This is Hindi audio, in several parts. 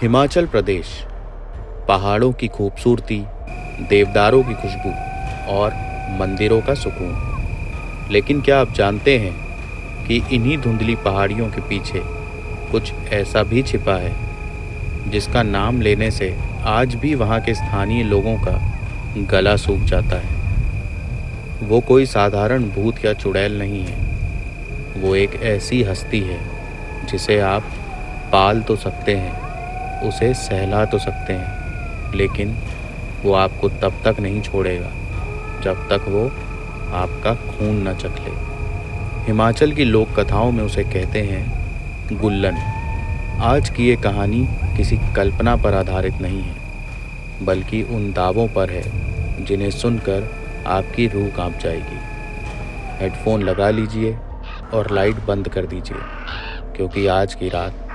हिमाचल प्रदेश, पहाड़ों की खूबसूरती, देवदारों की खुशबू और मंदिरों का सुकून। लेकिन क्या आप जानते हैं कि इन्हीं धुंधली पहाड़ियों के पीछे कुछ ऐसा भी छिपा है जिसका नाम लेने से आज भी वहाँ के स्थानीय लोगों का गला सूख जाता है। वो कोई साधारण भूत या चुड़ैल नहीं है, वो एक ऐसी हस्ती है जिसे आप पाल तो सकते हैं, उसे सहला तो सकते हैं, लेकिन वो आपको तब तक नहीं छोड़ेगा जब तक वो आपका खून न चख ले। हिमाचल की लोक कथाओं में उसे कहते हैं गुल्लन। आज की ये कहानी किसी कल्पना पर आधारित नहीं है, बल्कि उन दावों पर है जिन्हें सुनकर आपकी रूह कांप जाएगी। हेडफोन लगा लीजिए और लाइट बंद कर दीजिए, क्योंकि आज की रात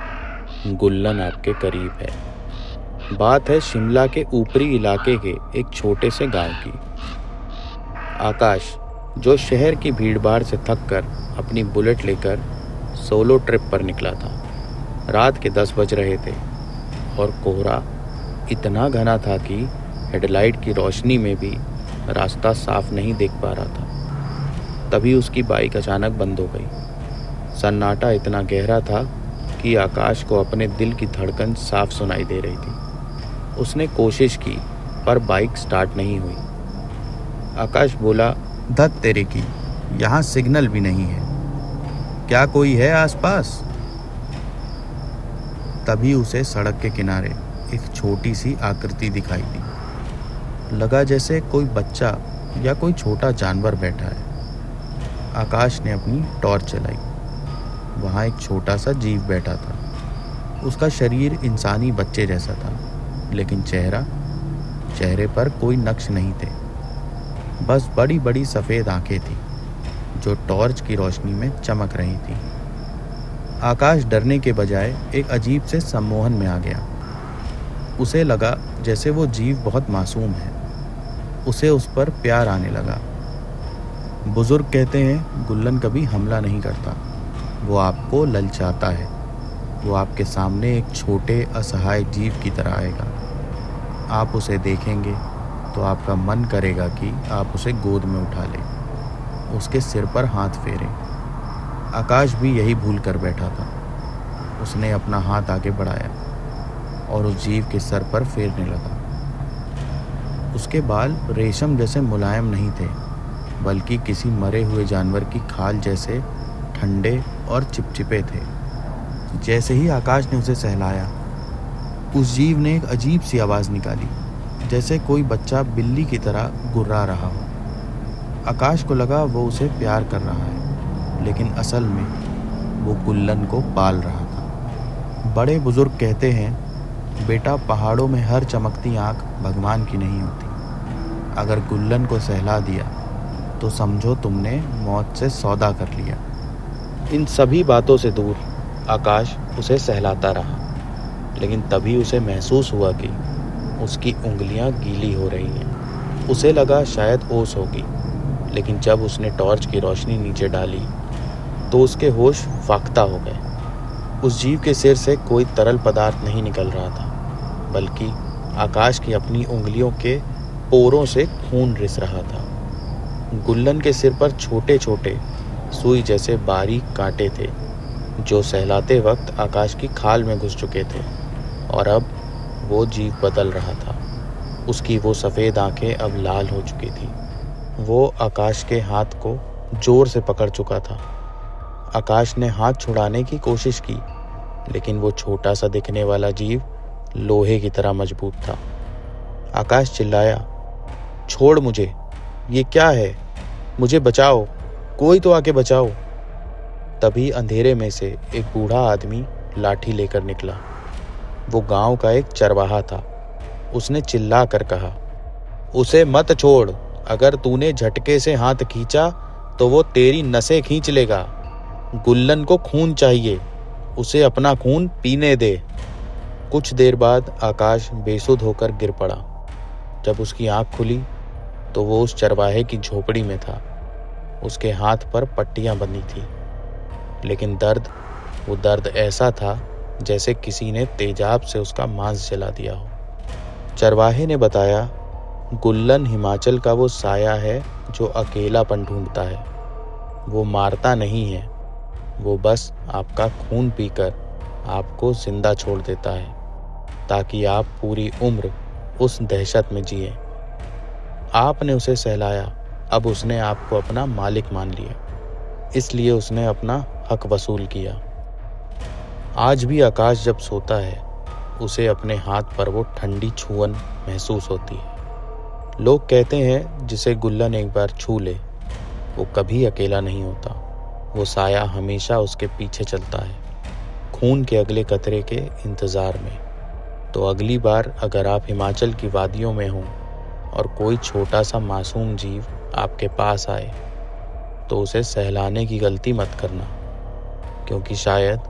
गुल्लन आपके करीब है। बात है शिमला के ऊपरी इलाके के एक छोटे से गांव की। आकाश, जो शहर की भीड़भाड़ से थककर अपनी बुलेट लेकर सोलो ट्रिप पर निकला था। रात के 10 बज रहे थे और कोहरा इतना घना था कि हेडलाइट की रोशनी में भी रास्ता साफ नहीं देख पा रहा था। तभी उसकी बाइक अचानक बंद हो गई। सन्नाटा इतना गहरा था कि आकाश को अपने दिल की धड़कन साफ सुनाई दे रही थी। उसने कोशिश की, पर बाइक स्टार्ट नहीं हुई। आकाश बोला, धत तेरे की, यहाँ सिग्नल भी नहीं है, क्या कोई है आसपास? तभी उसे सड़क के किनारे एक छोटी सी आकृति दिखाई दी। लगा जैसे कोई बच्चा या कोई छोटा जानवर बैठा है। आकाश ने अपनी टॉर्च चलाई। वहाँ एक छोटा सा जीव बैठा था। उसका शरीर इंसानी बच्चे जैसा था, लेकिन चेहरे पर कोई नक्श नहीं थे। बस बड़ी बड़ी सफ़ेद आंखें थीं जो टॉर्च की रोशनी में चमक रही थी। आकाश डरने के बजाय एक अजीब से सम्मोहन में आ गया। उसे लगा जैसे वो जीव बहुत मासूम है। उसे उस पर प्यार आने लगा। बुजुर्ग कहते हैं गुल्लन कभी हमला नहीं करता, वो आपको ललचाता है। वो आपके सामने एक छोटे असहाय जीव की तरह आएगा। आप उसे देखेंगे तो आपका मन करेगा कि आप उसे गोद में उठा लें, उसके सिर पर हाथ फेरें। आकाश भी यही भूल कर बैठा था। उसने अपना हाथ आगे बढ़ाया और उस जीव के सर पर फेरने लगा। उसके बाल रेशम जैसे मुलायम नहीं थे, बल्कि किसी मरे हुए जानवर की खाल जैसे ठंडे और चिपचिपे थे। जैसे ही आकाश ने उसे सहलाया, उस जीव ने एक अजीब सी आवाज़ निकाली, जैसे कोई बच्चा बिल्ली की तरह गुर्रा रहा हो। आकाश को लगा वो उसे प्यार कर रहा है, लेकिन असल में वो गुल्लन को पाल रहा था। बड़े बुजुर्ग कहते हैं, बेटा, पहाड़ों में हर चमकती आँख भगवान की नहीं होती। अगर गुल्लन को सहला दिया तो समझो तुमने मौत से सौदा कर लिया। इन सभी बातों से दूर आकाश उसे सहलाता रहा, लेकिन तभी उसे महसूस हुआ कि उसकी उंगलियां गीली हो रही हैं। उसे लगा शायद ओस होगी, लेकिन जब उसने टॉर्च की रोशनी नीचे डाली तो उसके होश फाख्ता हो गए। उस जीव के सिर से कोई तरल पदार्थ नहीं निकल रहा था, बल्कि आकाश की अपनी उंगलियों के पोरों से खून रिस रहा था। गुल्लन के सिर पर छोटे छोटे सुई जैसे बारीक कांटे थे, जो सहलाते वक्त आकाश की खाल में घुस चुके थे। और अब वो जीव बदल रहा था। उसकी वो सफ़ेद आंखें अब लाल हो चुकी थी। वो आकाश के हाथ को जोर से पकड़ चुका था। आकाश ने हाथ छुड़ाने की कोशिश की, लेकिन वो छोटा सा दिखने वाला जीव लोहे की तरह मजबूत था। आकाश चिल्लाया, छोड़ मुझे, ये क्या है? मुझे बचाओ, कोई तो आके बचाओ। तभी अंधेरे में से एक बूढ़ा आदमी लाठी लेकर निकला। वो गांव का एक चरवाहा था। उसने चिल्ला कर कहा, उसे मत छोड़, अगर तूने झटके से हाथ खींचा तो वो तेरी नसें खींच लेगा। गुल्लन को खून चाहिए, उसे अपना खून पीने दे। कुछ देर बाद आकाश बेसुध होकर गिर पड़ा। जब उसकी आंख खुली तो वो उस चरवाहे की झोपड़ी में था। उसके हाथ पर पट्टियां बंधी थी, लेकिन वो दर्द ऐसा था जैसे किसी ने तेजाब से उसका मांस जला दिया हो। चरवाहे ने बताया, गुल्लन हिमाचल का वो साया है जो अकेलापन ढूंढता है। वो मारता नहीं है, वो बस आपका खून पीकर आपको जिंदा छोड़ देता है, ताकि आप पूरी उम्र उस दहशत में जिए। आपने उसे सहलाया, अब उसने आपको अपना मालिक मान लिया, इसलिए उसने अपना हक वसूल किया। आज भी आकाश जब सोता है, उसे अपने हाथ पर वो ठंडी छुअन महसूस होती है। लोग कहते हैं जिसे गुल्लन एक बार छू ले, वो कभी अकेला नहीं होता। वो साया हमेशा उसके पीछे चलता है, खून के अगले कतरे के इंतज़ार में। तो अगली बार अगर आप हिमाचल की वादियों में हों और कोई छोटा सा मासूम जीव आपके पास आए, तो उसे सहलाने की गलती मत करना, क्योंकि शायद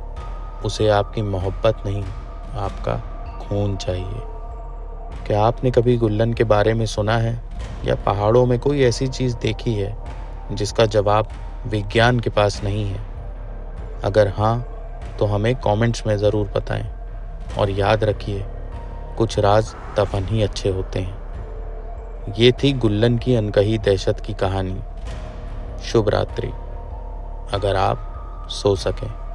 उसे आपकी मोहब्बत नहीं, आपका खून चाहिए। क्या आपने कभी गुल्लन के बारे में सुना है, या पहाड़ों में कोई ऐसी चीज़ देखी है जिसका जवाब विज्ञान के पास नहीं है? अगर हाँ, तो हमें कमेंट्स में ज़रूर बताएं। और याद रखिए, कुछ राज दफन ही अच्छे होते हैं। ये थी गुल्लन की अनकही दहशत की कहानी। शुभ रात्रि, अगर आप सो सकें।